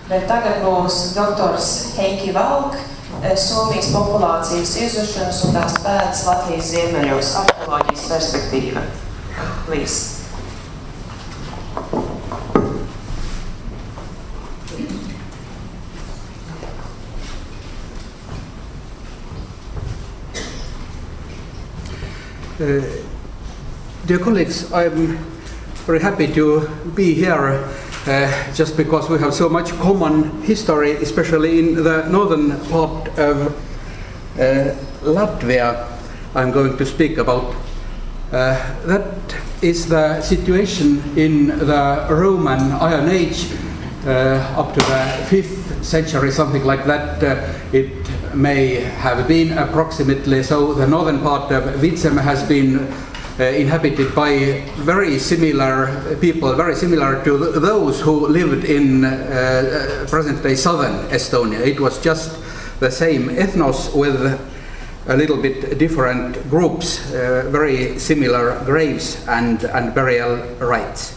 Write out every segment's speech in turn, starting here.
Bet tagad mūsu doktors Heiki Valk Somijas populācijas izušanas un tās pēdas Latvijas ziemeļos arheoloģijas perspektīva. Līs. Dear colleagues, I'm very happy to be here just because we have so much common history, especially in the northern part of Latvia. I'm going to speak about that is the situation in the Roman Iron Age up to the 5th century, something like that. It may have been approximately, so the northern part of Vitsem has been inhabited by very similar people, very similar to those who lived in present-day southern Estonia. It was just the same ethnos with a little bit different groups, very similar graves and burial rites.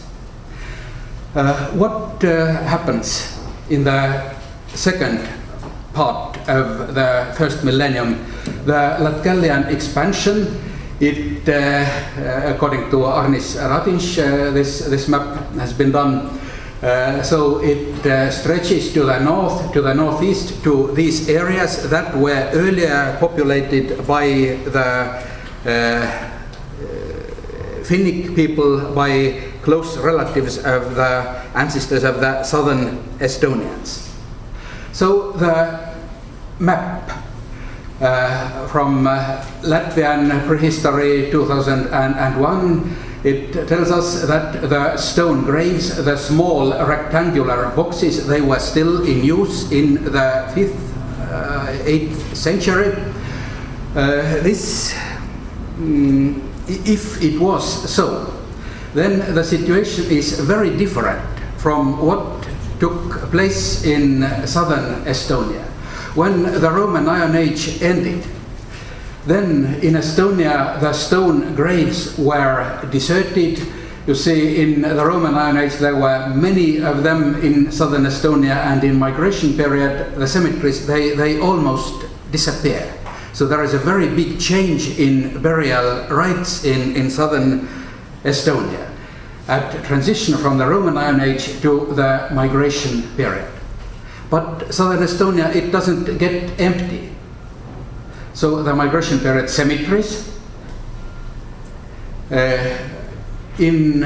What happens in the second part of the first millennium? The Latgalian expansion, it, according to Arnis Ratinš, this map has been done. So it stretches to the north, to the northeast, to these areas that were earlier populated by the Finnic people, by close relatives of the ancestors of the southern Estonians. So the map from Latvian prehistory 2001, it tells us that the stone graves, the small rectangular boxes, they were still in use in the 5th, 8th century. If it was so, then the situation is very different from what took place in southern Estonia. When the Roman Iron Age ended, then in Estonia the stone graves were deserted. You see, in the Roman Iron Age there were many of them in southern Estonia, and in migration period the cemeteries, they almost disappear. So there is a very big change in burial rites in southern Estonia at transition from the Roman Iron Age to the migration period. But southern Estonia, it doesn't get empty. So the migration period cemeteries, in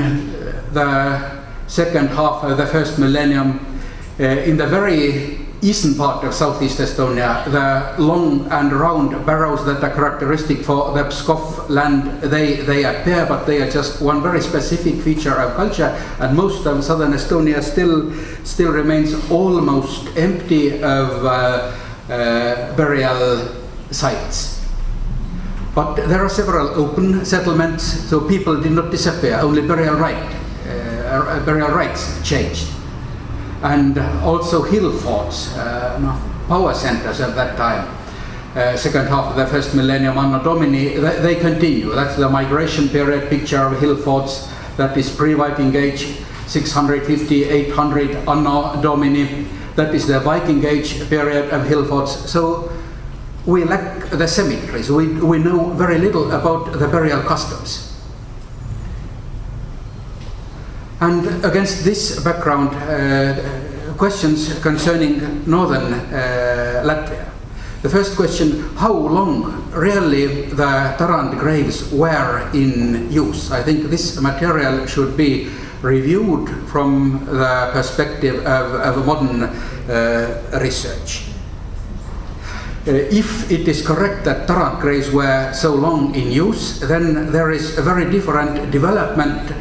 the second half of the first millennium, in the very eastern part of southeast Estonia, the long and round barrows that are characteristic for the Pskov land, they appear, but they are just one very specific feature of culture, and most of southern Estonia still remains almost empty of burial sites. But there are several open settlements, so people did not disappear, only burial rites changed. And also hill forts, power centers at that time, second half of the first millennium, Anno Domini, they continue. That's the migration period picture of hill forts. That is pre-Viking Age, 650, 800 Anno Domini. That is the Viking Age period of hill forts. So we lack the cemeteries. We know very little about the burial customs. And against this background, questions concerning northern Latvia. The first question, how long really the Tarand graves were in use? I think this material should be reviewed from the perspective of modern research. If it is correct that Tarand graves were so long in use, then there is a very different development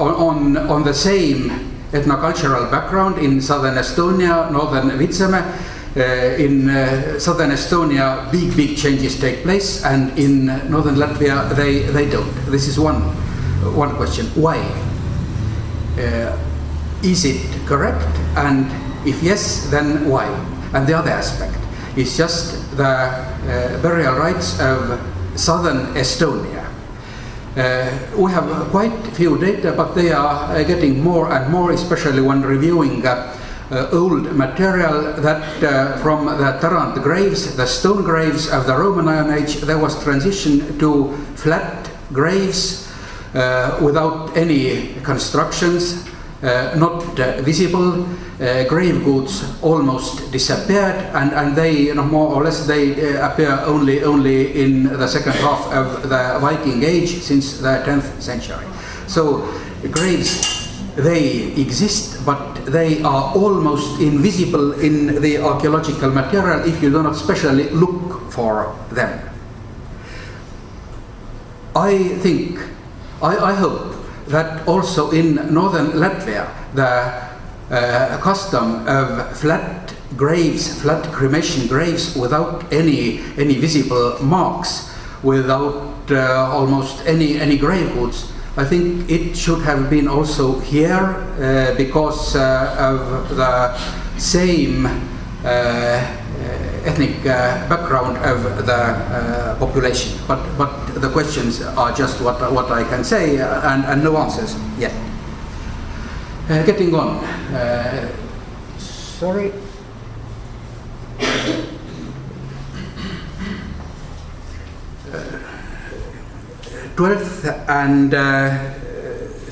on the same ethnocultural background in southern Estonia, northern Vitsem. In southern Estonia, big changes take place, and in northern Latvia, they don't. This is one question. Why? Is it correct? And if yes, then why? And the other aspect is just the burial rites of southern Estonia. We have quite few data, but they are getting more and more, especially when reviewing old material that from the Tartu graves, the stone graves of the Roman Iron Age, there was transition to flat graves without any constructions, not visible. Grave goods almost disappeared, and they, more or less, they appear only in the second half of the Viking Age, since the 10th century. So graves, they exist, but they are almost invisible in the archaeological material if you do not specially look for them. I think, I hope that also in northern Latvia, the custom of flat graves, flat cremation graves without any visible marks, without almost any grave goods, I think it should have been also here because of the same ethnic background of the population. But the questions are just what I can say, and no answers yet. Getting on. Sorry. 12th and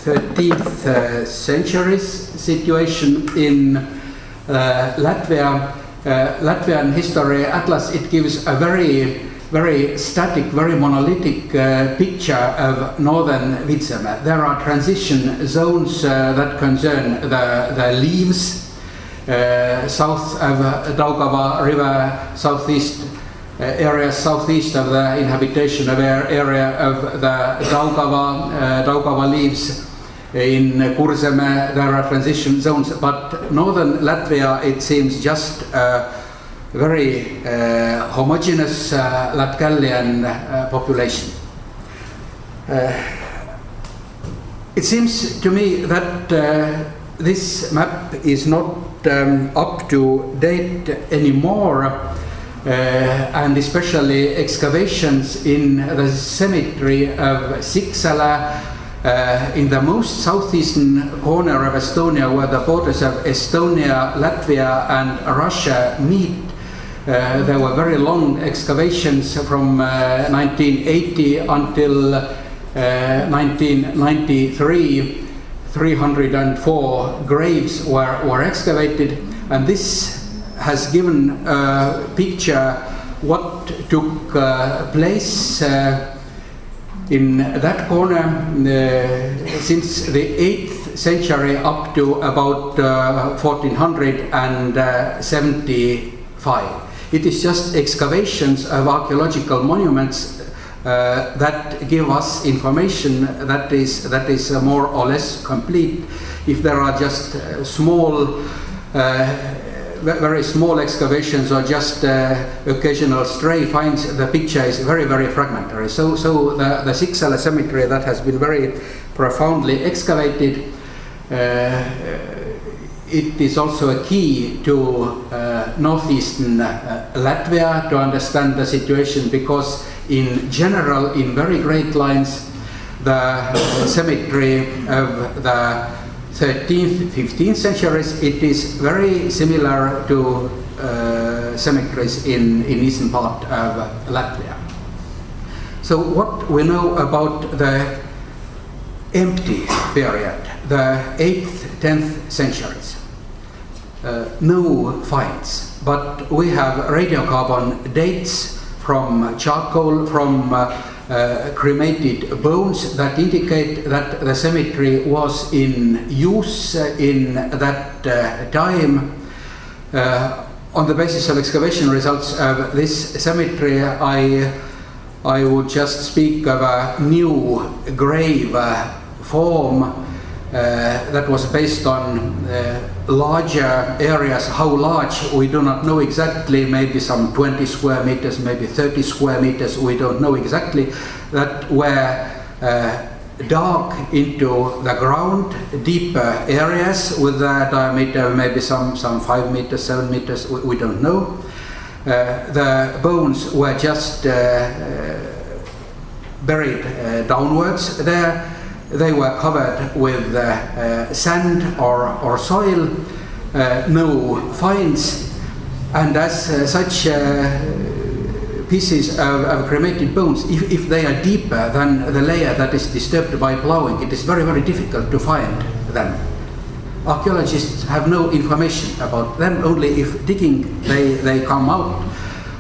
13th centuries situation in Latvia. Latvian History Atlas, it gives a very static, very monolithic picture of northern Vitseme. There are transition zones that concern the leaves, south of Daugava River, southeast areas southeast of the inhabitation of area of the Daugava leaves. In Kurzeme there are transition zones, but northern Latvia, it seems just a very homogeneous Latgalian population. It seems to me that this map is not up to date anymore. And especially excavations in the cemetery of Siksala in the most southeastern corner of Estonia, where the borders of Estonia, Latvia and Russia meet. There were very long excavations from 1980 until 1993. 304 graves were excavated, and this has given a picture what took place in that corner since the 8th century up to about 1475. It is just excavations of archaeological monuments that give us information that is more or less complete. If there are just small very small excavations or just occasional stray finds, the picture is very fragmentary. So the Siksala cemetery that has been very profoundly excavated, it is also a key to northeastern Latvia to understand the situation, because in general, in very great lines, the cemetery of the 13th, 15th centuries, it is very similar to cemeteries in eastern part of Latvia. So what we know about the empty period, the 8th, 10th centuries? No finds, but we have radiocarbon dates from charcoal, from cremated bones that indicate that the cemetery was in use in that time. On the basis of excavation results of this cemetery, I would just speak of a new grave form that was based on larger areas. How large, we do not know exactly, maybe some 20 square meters, maybe 30 square meters, we don't know exactly, that were dug into the ground, deeper areas with a diameter of maybe some 5 meters, 7 meters, we don't know. The bones were just buried downwards there. They were covered with sand or soil, no finds, and as such pieces of cremated bones, if they are deeper than the layer that is disturbed by plowing, it is very, very difficult to find them. Archaeologists have no information about them, only if digging they come out.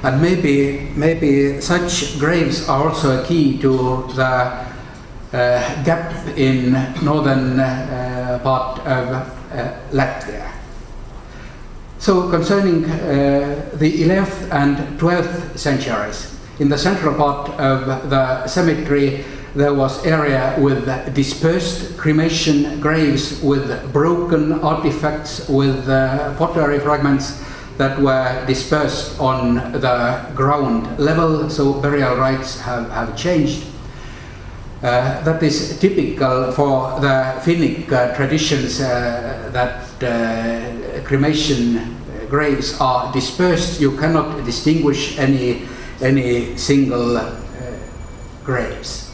And maybe such graves are also a key to the gap in northern part of Latvia. So concerning the 11th and 12th centuries, in the central part of the cemetery there was area with dispersed cremation graves with broken artifacts, with pottery fragments that were dispersed on the ground level, so burial rites have changed. That is typical for the Finnic traditions, that cremation graves are dispersed. You cannot distinguish any single graves.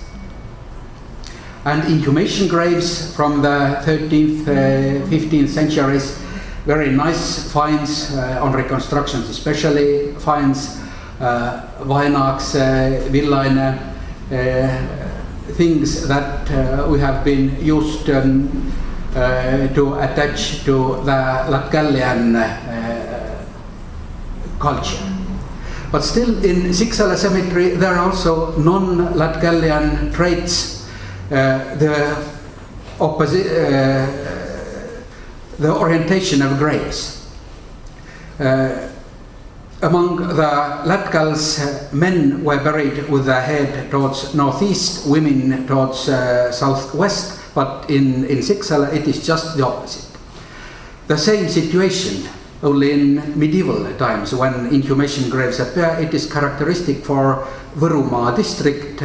And inhumation graves from the 13th, 15th centuries, very nice finds on reconstructions, especially finds Vainaks, Villainen, things that we have been used to attach to the Latgalian culture. But still in Siksala cemetery there are also non-Latgalian traits. The orientation of graves. Among the Latgals, men were buried with their head towards northeast, women towards southwest, but in Siksala it is just the opposite. The same situation, only in medieval times when inhumation graves appear. It is characteristic for Võrumaa district,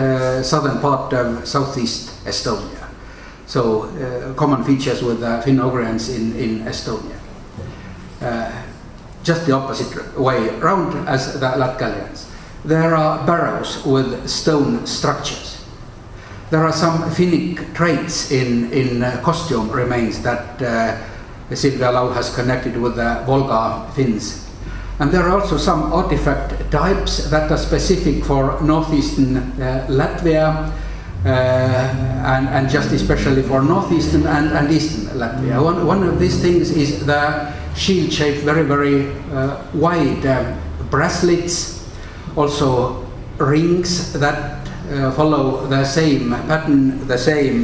southern part of southeast Estonia. So common features with the Finno-Ugrians in Estonia. Just the opposite way round as the Latgalians. There are barrows with stone structures. There are some Finnic traits in costume remains that Silvia Lau has connected with the Volga Finns. And there are also some artifact types that are specific for northeastern Latvia and just especially for northeastern and eastern Latvia. One of these things is the shield-shaped, very wide bracelets, also rings that follow the same pattern, the same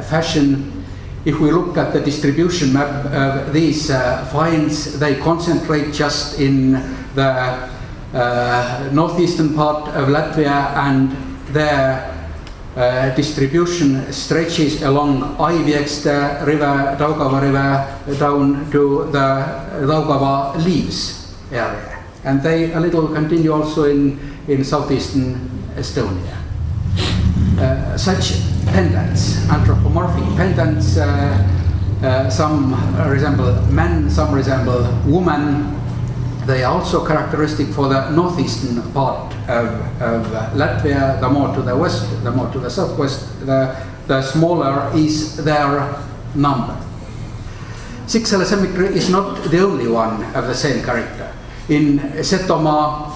fashion. If we look at the distribution map of these finds, they concentrate just in the northeastern part of Latvia, and their distribution stretches along Aiviekste river, Daugava river, down to the Daugava Leaves area. And they a little continue also in southeastern Estonia. Such pendants, anthropomorphic pendants, some resemble men, some resemble women. They are also characteristic for the northeastern part of Latvia. The more to the west, the more to the southwest, the smaller is their number. Siksala cemetery is not the only one of the same character. In Setomaa,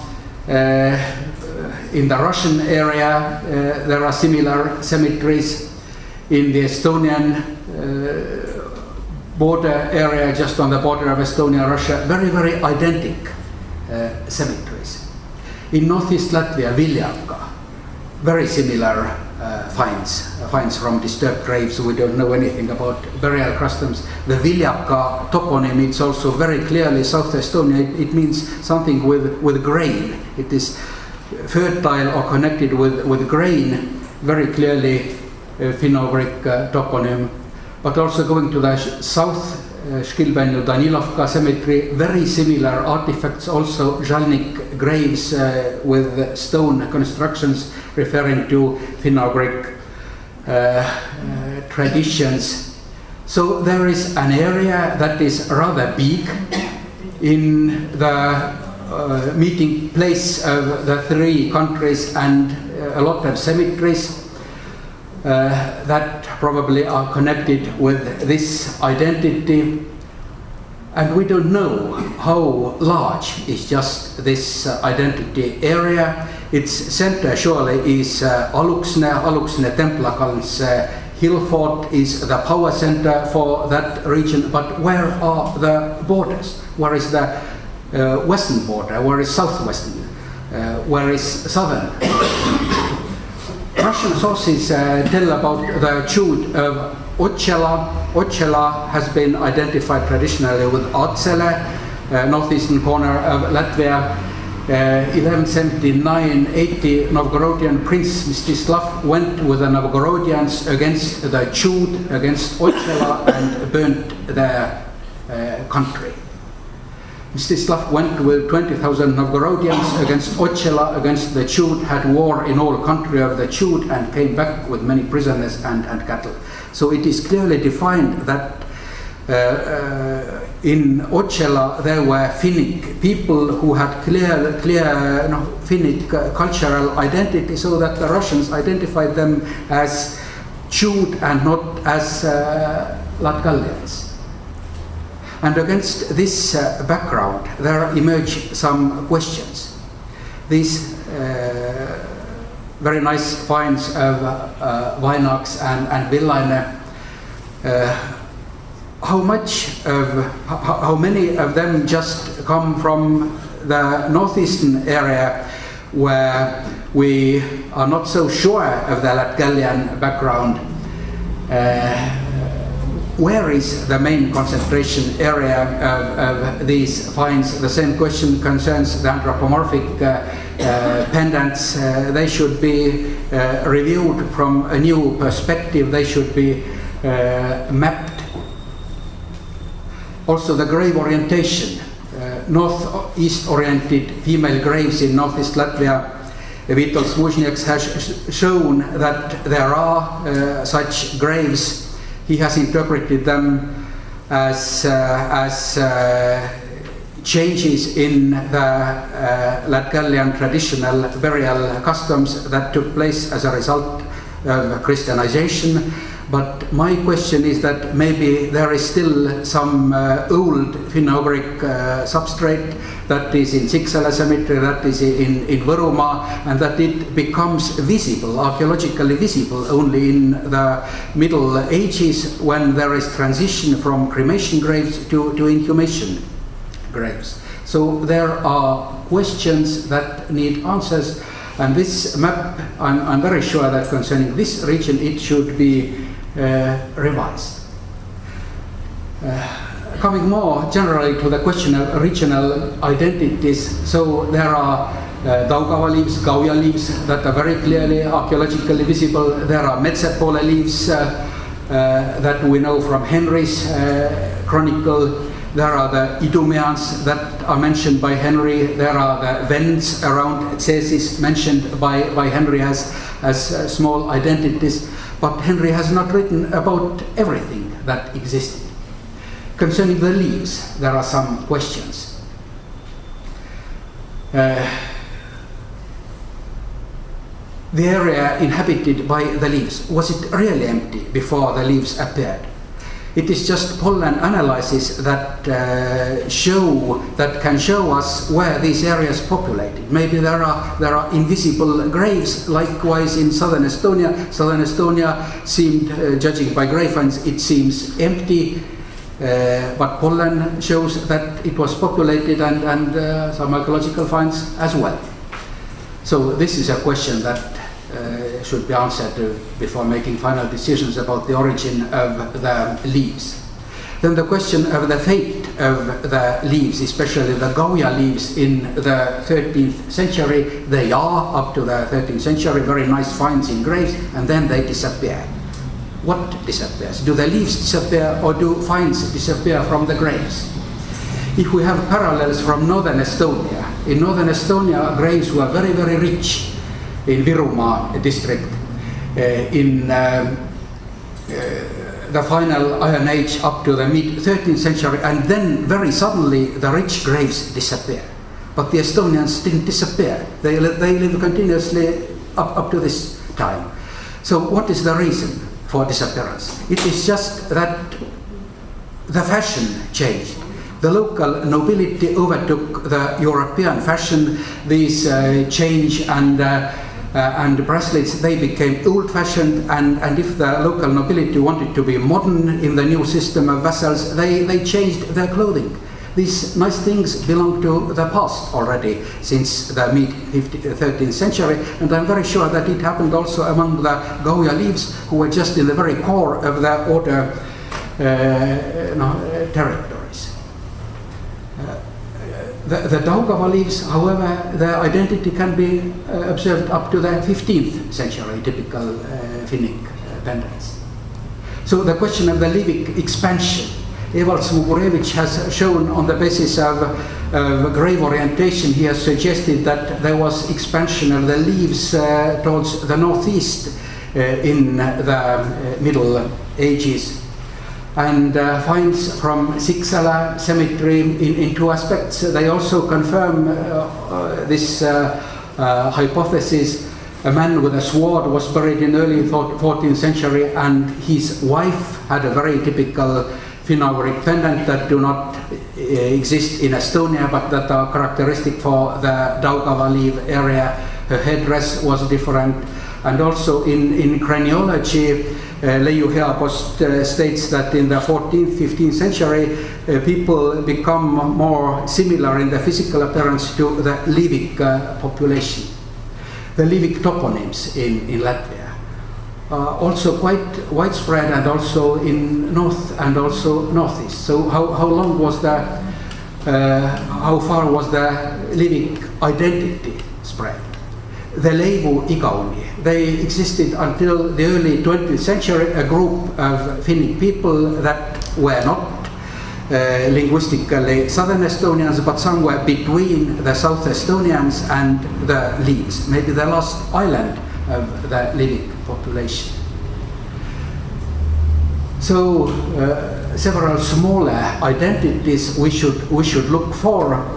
in the Russian area, there are similar cemeteries. In the Estonian border area, just on the border of Estonia, Russia, very identical cemeteries. In northeast Latvia, Viljaka, very similar finds from disturbed graves. We don't know anything about burial customs. The Viljaka toponym, it's also very clearly South Estonia. It means something with grain. It is fertile or connected with grain, very clearly Finno-Ugric toponym. But also going to the south, Škilbennu Danilovka cemetery, very similar artifacts, also Žalnik graves with stone constructions referring to Finno-Ugric traditions. So there is an area that is rather big in the meeting place of the three countries, and a lot of cemeteries that probably are connected with this identity. And we don't know how large is just this identity area. Its center surely is Aluksne Templakans hill fort is the power center for that region, but where are the borders? Where is the western border? Where is southwestern? Where is southern? Russian sources tell about the chute of Otšela. Otšela has been identified traditionally with Otsele, northeastern corner of Latvia. 1179-80, Novgorodian Prince Mstislav went with the Novgorodians against the chute, against Otšela, and burnt their country. Mstislav went with 20,000 Novgorodians against Otšela, against the chute, had war in all country of the chute, and came back with many prisoners and cattle. So it is clearly defined that in Otšela there were Finnic people who had clear Finnic cultural identity, so that the Russians identified them as chute and not as Latgalians. And against this background there emerge some questions. These very nice finds of Vainags and Villaine, how many of them just come from the northeastern area where we are not so sure of the Latgalian background? Where is the main concentration area of these finds? The same question concerns the anthropomorphic pendants. They should be reviewed from a new perspective. They should be mapped. Also the grave orientation, northeast oriented female graves in northeast Latvia. Vitols Muznieks has shown that there are such graves. He has interpreted them as changes in the Latgalian traditional burial customs that took place as a result of Christianization. But my question is that maybe there is still some old Finno-Ugric substrate that is in Siksala cemetery, that is in Võrumaa, and that it becomes visible, archaeologically visible, only in the Middle Ages, when there is transition from cremation graves to inhumation graves. So there are questions that need answers, and this map, I'm very sure that concerning this region it should be revised. Coming more generally to the question of regional identities, so there are Daugava leaves, Gauja leaves that are very clearly archaeologically visible. There are Metsepole leaves that we know from Henry's chronicle. There are the Idumeans that are mentioned by Henry. There are the Vents around Cesis mentioned by Henry as small identities. But Henry has not written about everything that existed. Concerning the leaves, there are some questions. The area inhabited by the leaves, was it really empty before the leaves appeared? It is just pollen analysis that can show us where these areas populated. Maybe there are invisible graves. Likewise in southern Estonia. Southern Estonia seemed, judging by grave finds, it seems empty, but pollen shows that it was populated, and some archaeological finds as well. So this is a question that should be answered before making final decisions about the origin of the leaves. Then the question of the fate of the leaves, especially the Gauja leaves in the 13th century. They are, up to the 13th century, very nice finds in graves, and then they disappear. What disappears? Do the leaves disappear, or do finds disappear from the graves? If we have parallels from northern Estonia, in northern Estonia graves were very, very rich. In Võrumaa district, in the final Iron Age up to the mid-13th century, and then very suddenly the rich graves disappear. But the Estonians didn't disappear. They live continuously up to this time. So what is the reason for disappearance? It is just that the fashion changed. The local nobility overtook the European fashion. These change and bracelets, they became old-fashioned, and if the local nobility wanted to be modern in the new system of vassals, they changed their clothing. These nice things belong to the past already since the mid-13th century, and I'm very sure that it happened also among the Gauja leaves, who were just in the very core of the order territories. The Daugava leaves, however, their identity can be observed up to the 15th century, typical Finnic pendants. So the question of the Livic expansion, Evald Smugurevich has shown on the basis of grave orientation, he has suggested that there was expansion of the leaves towards the northeast in the Middle Ages. And finds from Siksala cemetery in two aspects. They also confirm this hypothesis. A man with a sword was buried in early 14th century, and his wife had a very typical Finnic pendant that do not exist in Estonia, but that are characteristic for the Daugava leaf area. Her headdress was different. And also in craniology, Leiu Heapost states that in the 14th, 15th century, people become more similar in the physical appearance to the Livic population. The Livic toponyms in Latvia are also quite widespread, and also in north and also northeast. So how long was how far was the Livic identity spread? The Leivu Igauni, they existed until the early 20th century, a group of Finnic people that were not linguistically Southern Estonians, but somewhere between the South Estonians and the Leaves, maybe the last island of the Livic population. So several smaller identities we should look for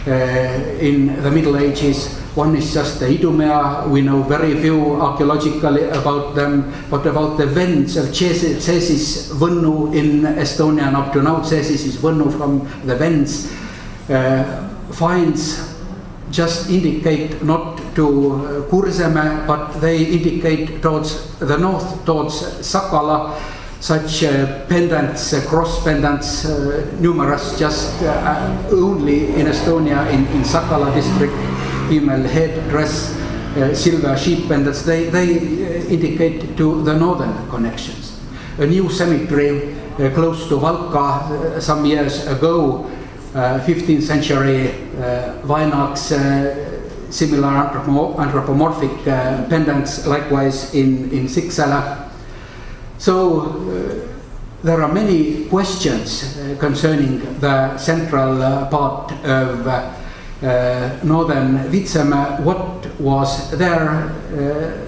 in the Middle Ages. One is just the Idumea. We know very few archaeologically about them, but about the Vents of Cesis Võnnu in Estonian up to now. Cesis is Võnnu from the Vents. Finds just indicate not to Kurseme, but they indicate towards the north, towards Sakala. Such pendants, cross pendants, numerous, just only in Estonia, in Sakala district. Female head dress, silver sheep pendants, they indicate to the northern connections. A new cemetery close to Valka some years ago, 15th century Vainax, similar anthropomorphic pendants, likewise in Siksala. So there are many questions concerning the central part of northern Vitsema. What was there?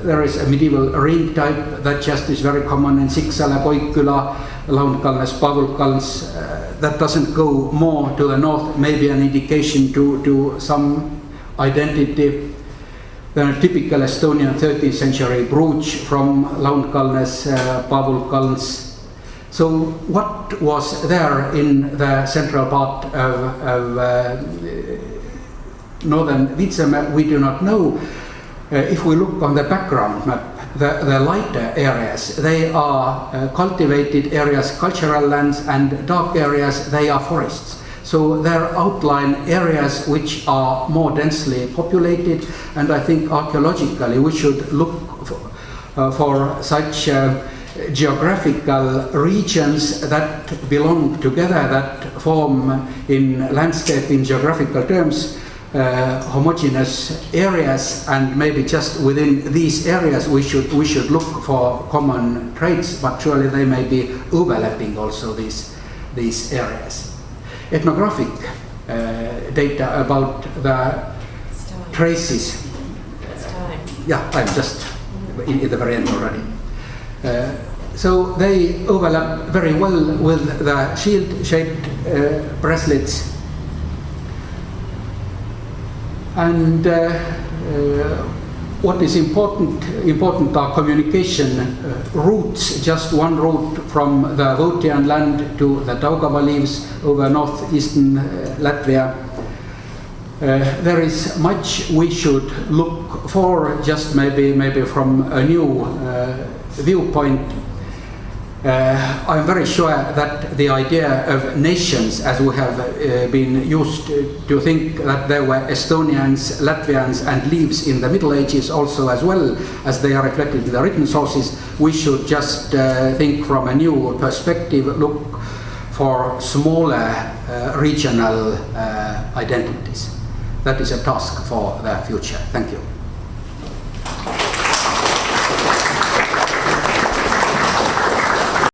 There is a medieval ring type that just is very common in Siksala, Koikküla, Launkalnes, Pavulkalns. That doesn't go more to the north, maybe an indication to some identity. Then a typical Estonian 13th century brooch from Launkalnes, Pavulkalns. So what was there in the central part of northern Vitsema, we do not know. If we look on the background map, the lighter areas, they are cultivated areas, cultural lands, and dark areas, they are forests. So there are outline areas which are more densely populated, and I think archaeologically we should look for such geographical regions that belong together, that form in landscape, in geographical terms, homogeneous areas, and maybe just within these areas we should look for common traits, but surely they may be overlapping also these areas. Ethnographic data about the traces. Yeah, I'm just in the very end already. So they overlap very well with the shield-shaped bracelets. And what is important are communication routes. Just one route from the Votian land to the Daugava leaves over northeastern Latvia. There is much we should look for, just maybe from a new viewpoint. I'm very sure that the idea of nations, as we have been used to think that there were Estonians, Latvians and Leaves in the Middle Ages also, as well as they are reflected in the written sources, we should just think from a new perspective, look for smaller regional identities. That is a task for the future. Thank you.